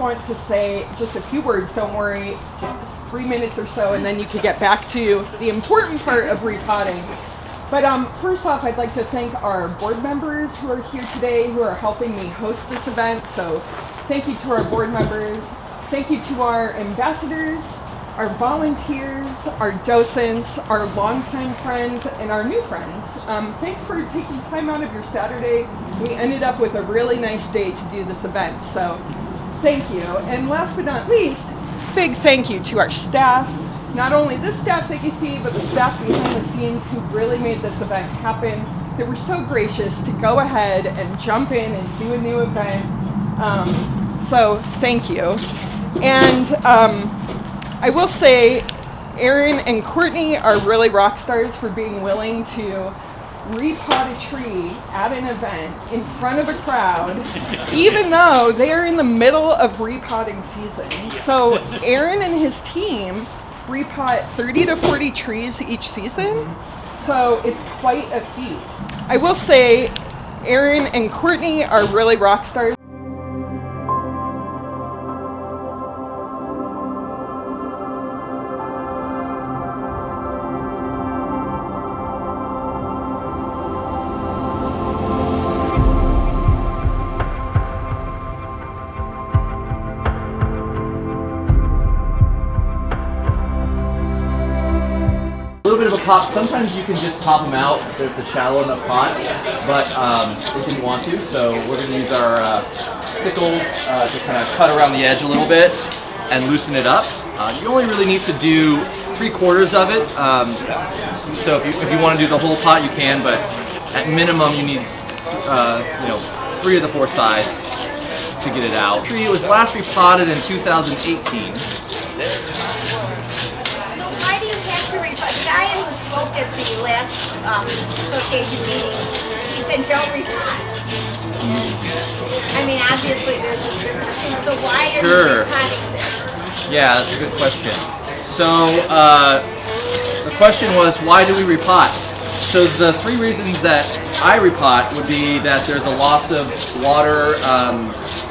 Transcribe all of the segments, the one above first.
want to say just a few words. Don't worry, just 3 minutes or so, and then you can get back to the important part of repotting. But first off, I'd like to thank our board members who are here today, who are helping me host this event. So thank you to our board members. Thank you to our ambassadors, our volunteers, our docents, our longtime friends, and our new friends. Thanks for taking time out of your Saturday. We ended up with a really nice day to do this event, so thank you. And last but not least, big thank you to our staff. Not only the staff that you see, but the staff behind the scenes who really made this event happen. They were so gracious to go ahead and jump in and do a new event. So thank you. And I will say, Aarin and Courtney are really rock stars for being willing to repot a tree at an event in front of a crowd, even though they are in the middle of repotting season. So Aarin and his team repot 30 to 40 trees each season, so it's quite a feat. I will say, Aarin and Courtney are really rock stars. Pop. Sometimes you can just pop them out if it's a shallow enough pot, but they didn't want to, so we're going to use our sickles to kind of cut around the edge a little bit and loosen it up. You only really need to do 3/4 of it, so if you want to do the whole pot you can, but at minimum you need 3 of the 4 sides to get it out. The tree was last repotted in 2018. The guy who spoke at the last association meeting, he said don't repot. I mean, obviously there's a difference. So why are you repotting this? Yeah, that's a good question. So the question was, why do we repot? So the 3 reasons that I repot would be that there's a loss of water,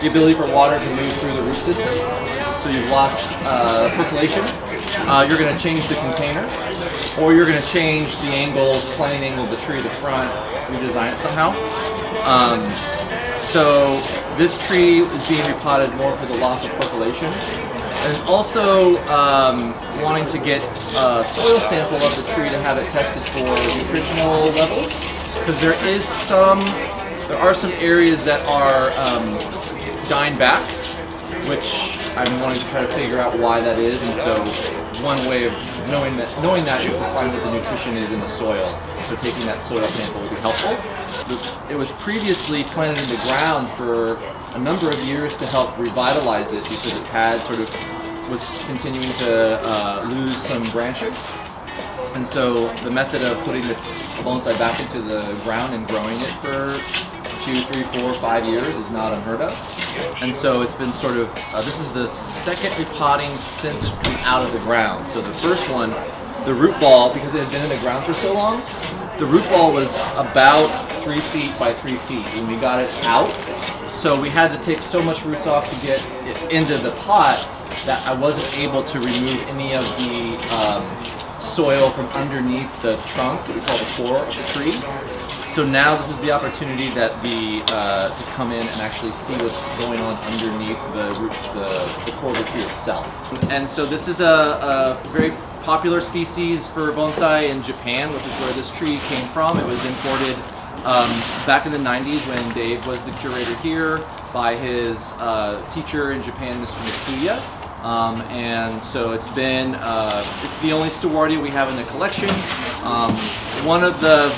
the ability for water to move through the root system. So you've lost percolation. You're going to change the container, or you're going to change the angle, plane angle of the tree, the front, redesign it somehow. So this tree is being repotted more for the loss of percolation. And also wanting to get a soil sample of the tree to have it tested for nutritional levels, because there are some areas that are dying back, which I'm wanting to try to figure out why that is, and so one way of knowing that is to find what the nutrition is in the soil. So taking that soil sample will be helpful. It was previously planted in the ground for a number of years to help revitalize it, because it had was continuing to lose some branches. And so the method of putting the bonsai back into the ground and growing it for 2, 3, 4, 5 years is not unheard of. And so it's been sort of, this is the second repotting since it's come out of the ground. So the first one, the root ball, because it had been in the ground for so long, the root ball was about 3 feet by 3 feet when we got it out. So we had to take so much roots off to get it into the pot that I wasn't able to remove any of the soil from underneath the trunk, what we call the core of the tree. So now this is the opportunity that to come in and actually see what's going on underneath the core of the tree itself. And so this is a very popular species for bonsai in Japan, which is where this tree came from. It was imported back in the 90s when Dave was the curator here by his teacher in Japan, Mr. Mitsuya. And so it's been, it's the only Stewartia we have in the collection. One of the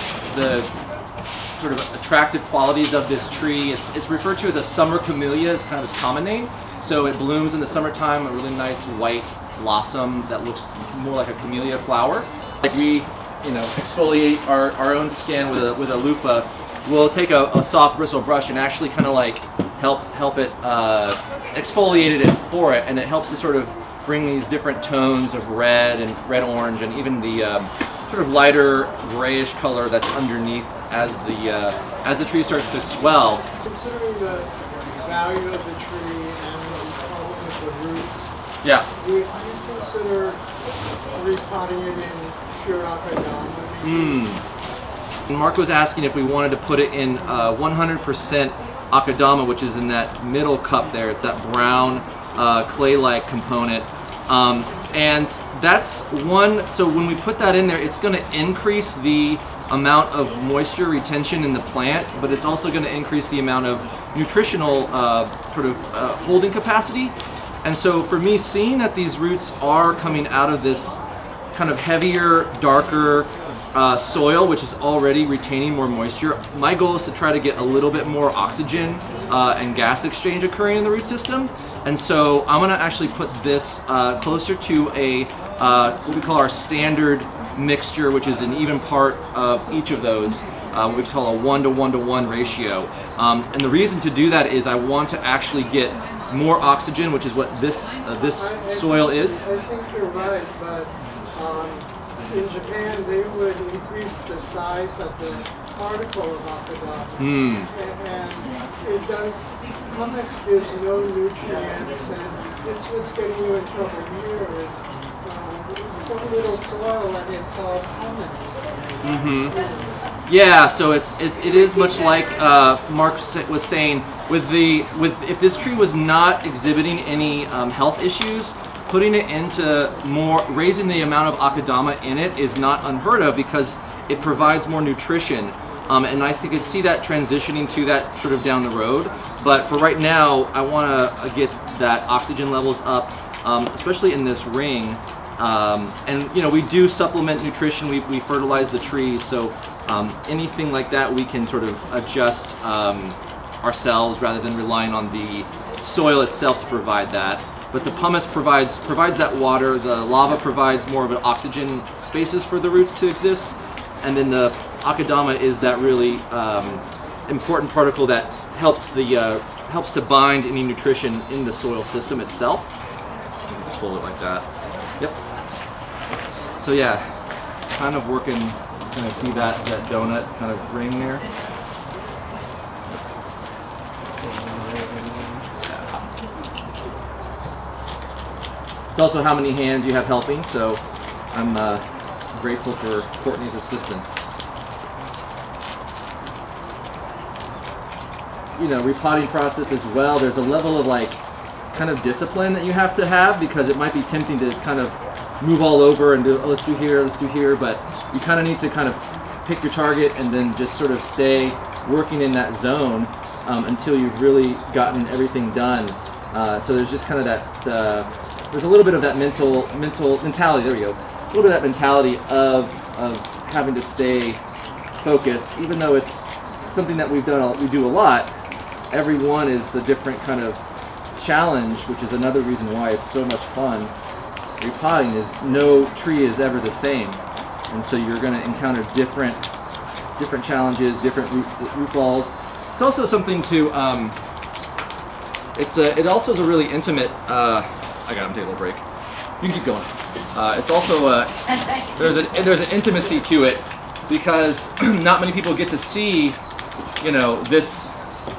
sort of attractive qualities of this tree, it's referred to as a summer camellia, it's kind of its common name. So it blooms in the summertime, a really nice white blossom that looks more like a camellia flower. Like we, exfoliate our own skin with a loofah. We'll take a soft bristle brush and actually kind of like help it exfoliate it for it, and it helps to sort of bring these different tones of red and red-orange, and even the sort of lighter grayish color that's underneath as the tree starts to swell. Considering the value of the tree and the roots. Yeah. Would you consider repotting it in pure akadama? Mark was asking if we wanted to put it in 100% akadama, which is in that middle cup there. It's that brown clay-like component. And that's one, so when we put that in there, it's going to increase the amount of moisture retention in the plant, but it's also going to increase the amount of nutritional holding capacity. And so for me, seeing that these roots are coming out of this kind of heavier, darker soil, which is already retaining more moisture, my goal is to try to get a little bit more oxygen and gas exchange occurring in the root system. And so I'm gonna actually put this closer to a what we call our standard mixture, which is an even part of each of those, what we call a 1-to-1-to-1 ratio. And the reason to do that is I want to actually get more oxygen, which is what this soil is. I think you're right, but in Japan they would increase the size of the particle of akadama. And it does, pumice gives no nutrients, and it's what's getting you in trouble here is so little soil and it's all pumice. Yeah, so it is much like Mark was saying, if this tree was not exhibiting any health issues, putting it into raising the amount of akadama in it is not unheard of because it provides more nutrition. And I think I see that transitioning to that sort of down the road. But for right now, I want to get that oxygen levels up, especially in this ring. And you know, we do supplement nutrition. We fertilize the trees, so anything like that we can sort of adjust ourselves rather than relying on the soil itself to provide that. But the pumice provides that water. The lava provides more of an oxygen spaces for the roots to exist, and then the akadama is that really important particle that helps to bind any nutrition in the soil system itself. You can just hold it like that. Yep. So yeah, kind of working. Kind of see that donut kind of ring there. It's also how many hands you have helping, so I'm grateful for Courtney's assistance. You know, repotting process as well, there's a level of like kind of discipline that you have to have because it might be tempting to kind of move all over and do, oh, let's do here, but you kind of need to kind of pick your target and then just sort of stay working in that zone until you've really gotten everything done. So there's just kind of that, there's a little bit of that mentality, there we go, a little bit of that mentality of having to stay focused, even though it's something that we do a lot. Every one is a different kind of challenge, which is another reason why it's so much fun. Repotting is no tree is ever the same, and so you're going to encounter different challenges, different root balls. It's also something to it also is a really intimate. I got him, take a little break. You can keep going. It's also there's an intimacy to it because not many people get to see, you know, this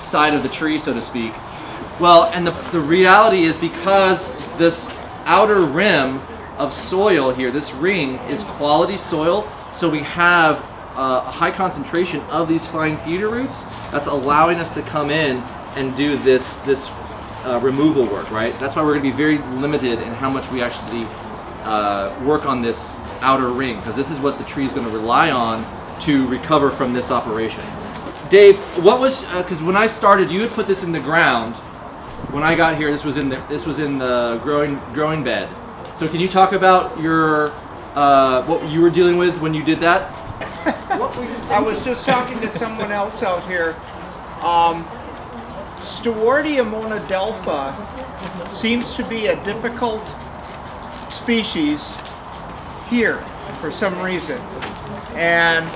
side of the tree, so to speak. Well, and the reality is because this outer rim of soil here, this ring is quality soil, so we have a high concentration of these fine feeder roots that's allowing us to come in and do this removal work, right? That's why we're going to be very limited in how much we actually work on this outer ring, because this is what the tree is going to rely on to recover from this operation. Dave, what was, because when I started, you had put this in the ground. When I got here, this was in the growing bed. So can you talk about your what you were dealing with when you did that? I was just talking to someone else out here. Stewartia monadelpha seems to be a difficult species here for some reason. And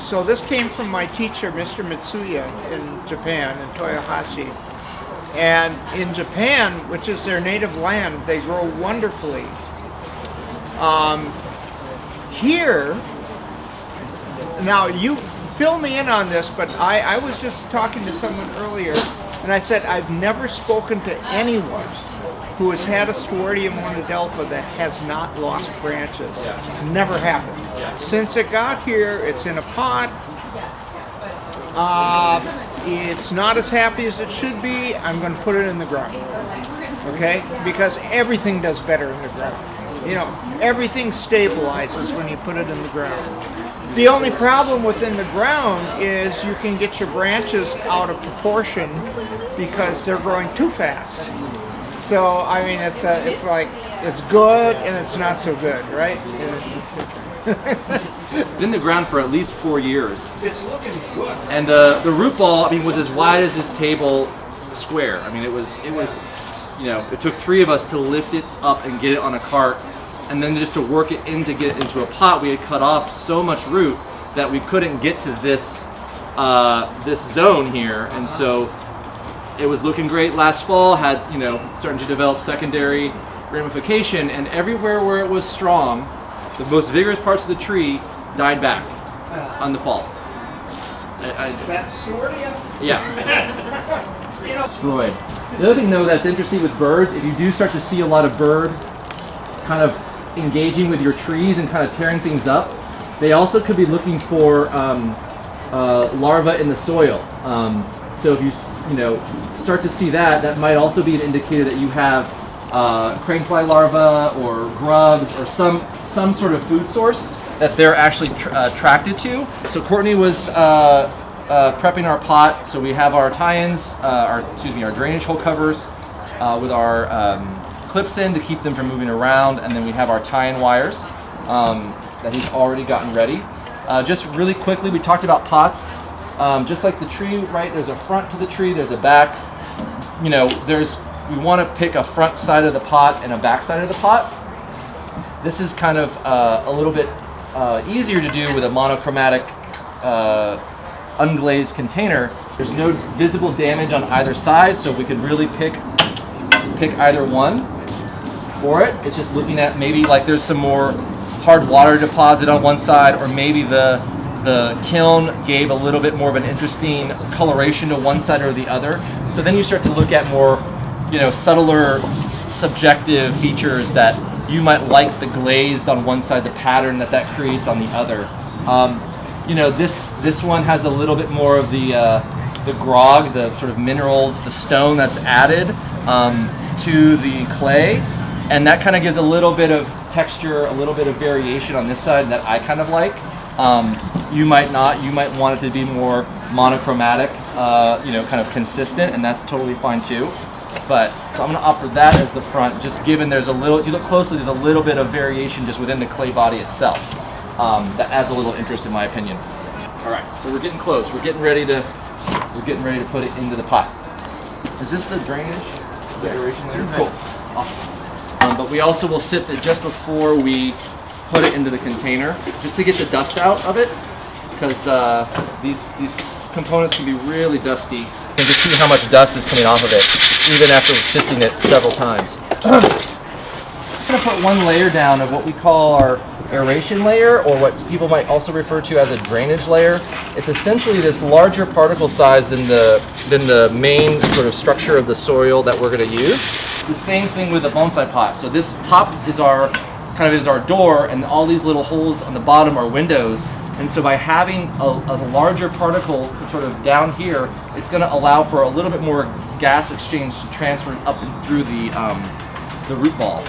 so this came from my teacher, Mr. Mitsuya, in Japan, in Toyohashi. And in Japan, which is their native land, they grow wonderfully. Here, now you fill me in on this, but I was just talking to someone earlier, and I said I've never spoken to anyone who has had a Stewartia monadelpha that has not lost branches. It's never happened. Since it got here, it's in a pot. It's not as happy as it should be. I'm going to put it in the ground. Okay? Because everything does better in the ground. You know, everything stabilizes when you put it in the ground. The only problem within the ground is you can get your branches out of proportion because they're growing too fast. So I mean, it's like it's good and it's not so good, right? It's in the ground for at least 4 years. It's looking good. And the root ball, I mean, was as wide as this table square. I mean, it was, you know, it took 3 of us to lift it up and get it on a cart, and then just to work it in to get it into a pot. We had cut off so much root that we couldn't get to this this zone here, and so it was looking great last fall. Had, you know, starting to develop secondary ramification, and everywhere where it was strong, the most vigorous parts of the tree died back on the fall. That's Stewartia? Yeah. Destroyed. The other thing, though, that's interesting with birds, if you do start to see a lot of bird kind of engaging with your trees and kind of tearing things up, they also could be looking for larvae in the soil. So if you know, start to see that, that might also be an indicator that you have cranefly larvae or grubs or some sort of food source that they're actually attracted to. So Courtney was prepping our pot. So we have our tie-ins, our drainage hole covers with our clips in to keep them from moving around, and then we have our tie-in wires that he's already gotten ready. Just really quickly, we talked about pots. Just like the tree, right? There's a front to the tree, there's a back. You know, we want to pick a front side of the pot and a back side of the pot. This is kind of a little bit easier to do with a monochromatic unglazed container. There's no visible damage on either side, so we could really pick either one for it. It's just looking at maybe like there's some more hard water deposit on one side, or maybe the kiln gave a little bit more of an interesting coloration to one side or the other. So then you start to look at more, you know, subtler subjective features that you might like the glaze on one side, the pattern that creates on the other. You know, this one has a little bit more of the grog, the sort of minerals, the stone that's added to the clay, and that kind of gives a little bit of texture, a little bit of variation on this side that I kind of like. You might not. You might want it to be more monochromatic, you know, kind of consistent, and that's totally fine too. But so I'm going to opt for that as the front, just given there's a little, if you look closely, there's a little bit of variation just within the clay body itself. That adds a little interest in my opinion. All right, so we're getting close. We're getting ready to put it into the pot. Is this the drainage? The aeration layer? Cool. Awesome. But we also will sift it just before we put it into the container, just to get the dust out of it, because these components can be really dusty. You can just see how much dust is coming off of it, even after sifting it several times. I'm going to put one layer down of what we call our aeration layer, or what people might also refer to as a drainage layer. It's essentially this larger particle size than the main sort of structure of the soil that we're going to use. It's the same thing with the bonsai pot. So this top is our door, and all these little holes on the bottom are windows. And so by having a larger particle sort of down here, it's going to allow for a little bit more gas exchange to transfer up and through the root ball.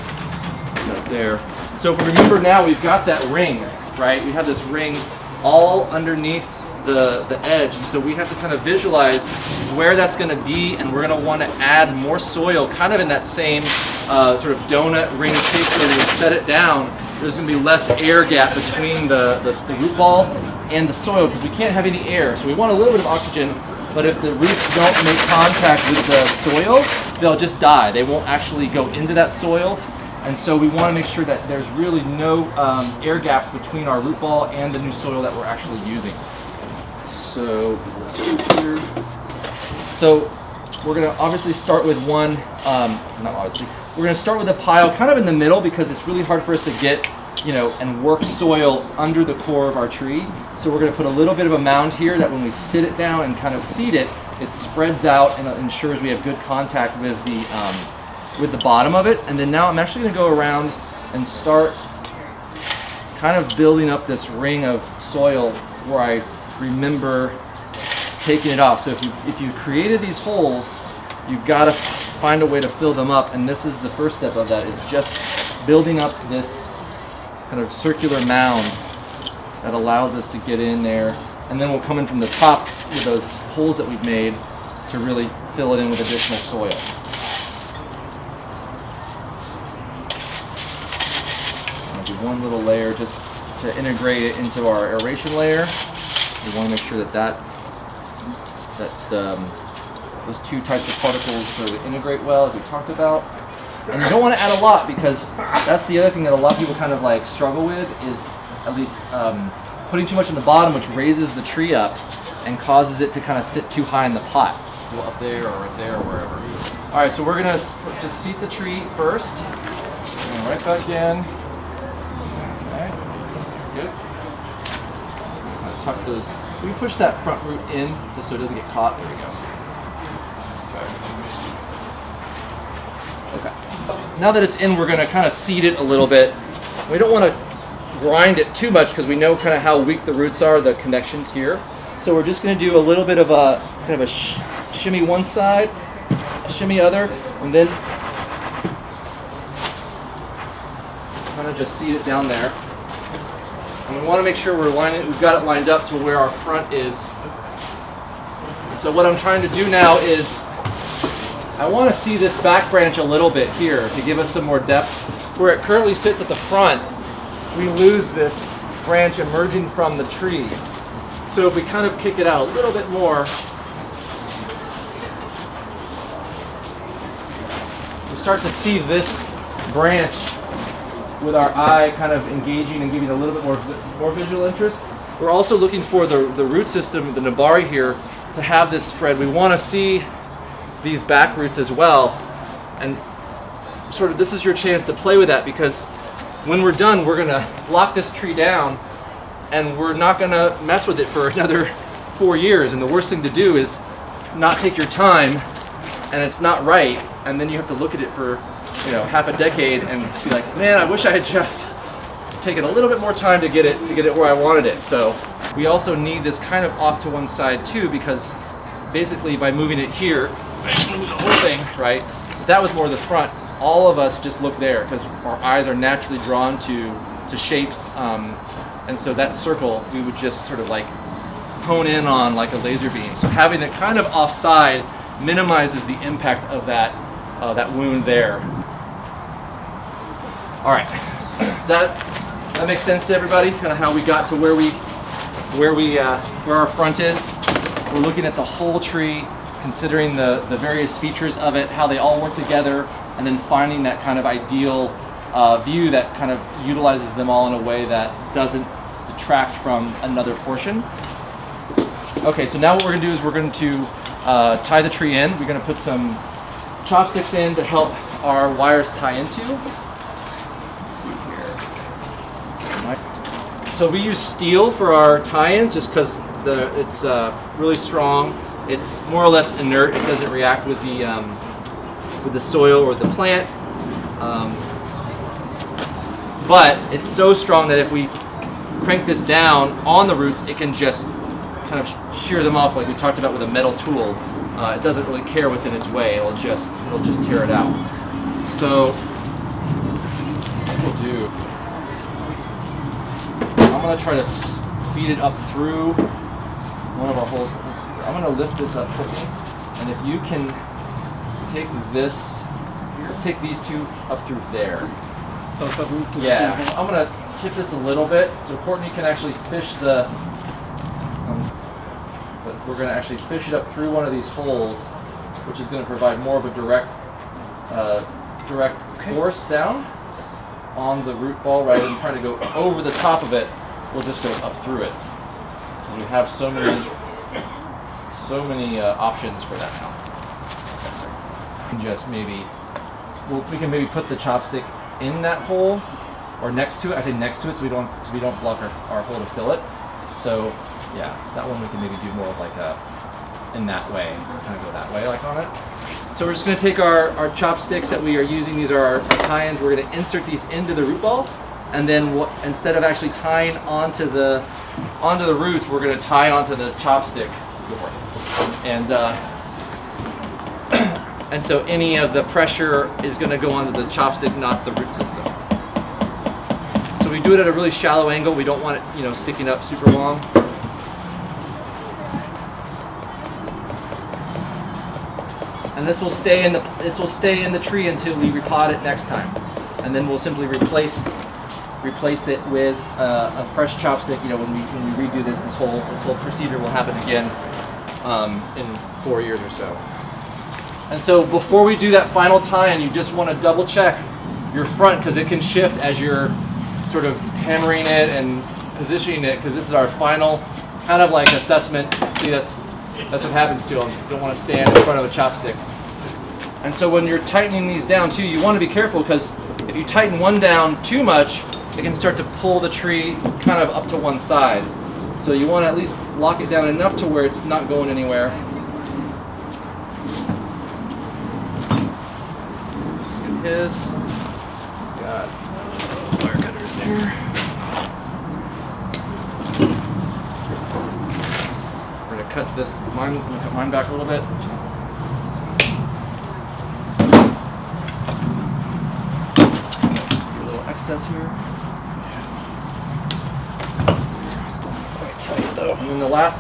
There. So if we remember now, we've got that ring, right? We have this ring all underneath the edge, and so we have to kind of visualize where that's going to be, and we're going to want to add more soil kind of in that same sort of donut ring shape. So when we set it down, there's going to be less air gap between the root ball and the soil, because we can't have any air. So we want a little bit of oxygen, but if the roots don't make contact with the soil, they'll just die. They won't actually go into that soil. And so we want to make sure that there's really no air gaps between our root ball and the new soil that we're actually using. So we're going to obviously start with one, we're going to start with a pile kind of in the middle, because it's really hard for us to get, you know, and work soil under the core of our tree. So we're going to put a little bit of a mound here that when we sit it down and kind of seed it, it spreads out and ensures we have good contact with with the bottom of it. And then now I'm actually gonna go around and start kind of building up this ring of soil where I remember taking it off. So if you created these holes, you've got to find a way to fill them up, and this is the first step of that, is just building up this kind of circular mound that allows us to get in there, and then we'll come in from the top with those holes that we've made to really fill it in with additional soil. I'll do one little layer just to integrate it into our aeration layer. We want to make sure that those two types of particles sort of integrate well, as we talked about. And you don't want to add a lot, because that's the other thing that a lot of people kind of like struggle with, is at least putting too much in the bottom, which raises the tree up and causes it to kind of sit too high in the pot. Go up there or right there or wherever. All right, so we're gonna just seat the tree first, and right back in. Okay, good. Tuck those. We push that front root in just so it doesn't get caught. There we go. Okay. Now that it's in, we're going to kind of seed it a little bit. We don't want to grind it too much because we know kind of how weak the roots are, the connections here. So we're just going to do a little bit of a kind of a shimmy one side, a shimmy other, and then kind of just seed it down there. And we want to make sure we've got it lined up to where our front is. So what I'm trying to do now is, I want to see this back branch a little bit here to give us some more depth. Where it currently sits at the front, we lose this branch emerging from the tree. So if we kind of kick it out a little bit more, we start to see this branch with our eye kind of engaging and giving a little bit more visual interest. We're also looking for the root system, the nabari here, to have this spread. We want to see these back roots as well, and sort of this is your chance to play with that, because when we're done, we're gonna lock this tree down and we're not gonna mess with it for another 4 years. And the worst thing to do is not take your time, and it's not right, and then you have to look at it for, you know, half a decade and be like, man, I wish I had just taken a little bit more time to get it where I wanted it. So we also need this kind of off to one side too, because basically by moving it here, move the whole thing, right? If that was more the front, all of us just look there because our eyes are naturally drawn to shapes, and so that circle we would just sort of like hone in on like a laser beam. So having it kind of offside minimizes the impact of that wound there. All right, that makes sense to everybody? Kind of how we got to where our front is. We're looking at the whole tree, considering the various features of it, how they all work together, and then finding that kind of ideal view that kind of utilizes them all in a way that doesn't detract from another portion. Okay, so now what we're going to do is we're going to tie the tree in. We're going to put some chopsticks in to help our wires tie into. Let's see here. So we use steel for our tie-ins just because it's really strong. It's more or less inert. It doesn't react with the soil or the plant. But it's so strong that if we crank this down on the roots, it can just kind of shear them off like we talked about with a metal tool. It doesn't really care what's in its way. It'll just tear it out. So what we'll do, I'm going to try to feed it up through one of our holes. Let's see. I'm going to lift this up quickly, and if you can take this, let's take these two up through there. Yeah, I'm going to tip this a little bit so Courtney can actually fish but we're going to actually fish it up through one of these holes, which is going to provide more of a direct force down on the root ball rather than trying to go over the top of it. We'll just go up through it. We have so many options for that now. And just maybe we can maybe put the chopstick in that hole or next to it. I say next to it so we don't block our hole to fill it. So yeah, that one we can maybe do more of like in that way, kind of go that way like on it. So we're just going to take our chopsticks that we are using. These are our tie-ins. We're going to insert these into the root ball, and then instead of actually tying onto the roots, we're going to tie onto the chopstick, and so any of the pressure is going to go onto the chopstick, not the root system. So we do it at a really shallow angle. We don't want it, you know, sticking up super long. And this will stay in the tree until we repot it next time, and then we'll simply replace it with a fresh chopstick. You know, when we redo this whole procedure will happen again in 4 years or so. And so before we do that final tie-in, you just want to double check your front, because it can shift as you're sort of hammering it and positioning it, because this is our final kind of like assessment. See, that's what happens to them. You don't want to stand in front of a chopstick. And so when you're tightening these down too, you want to be careful, because if you tighten one down too much, it can start to pull the tree kind of up to one side. So you want to at least lock it down enough to where it's not going anywhere. Get his. Got wire cutters there. We're going to cut this. I'm going to cut mine back a little bit. Excess here. Still not quite tight though. And then the last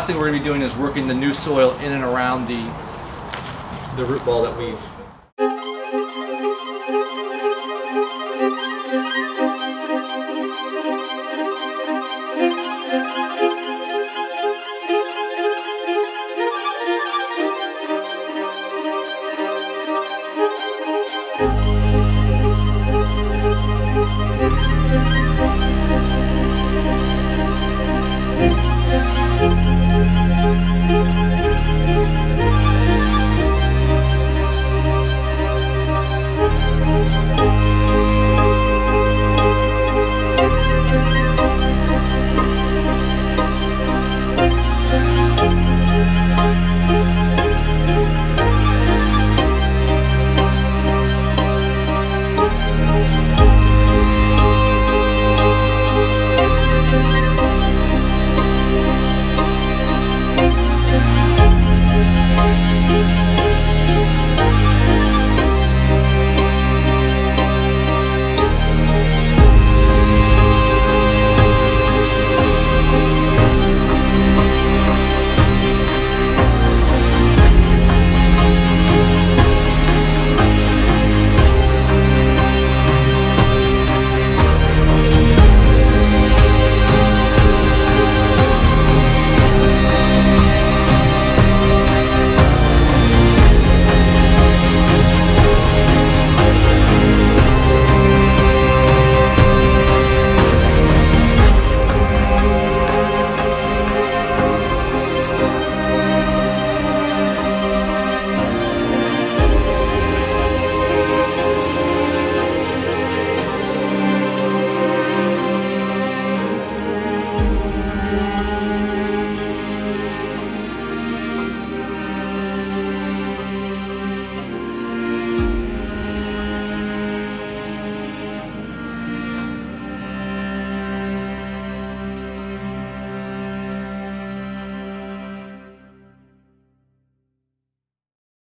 thing we're going to be doing is working the new soil in and around the root ball that we've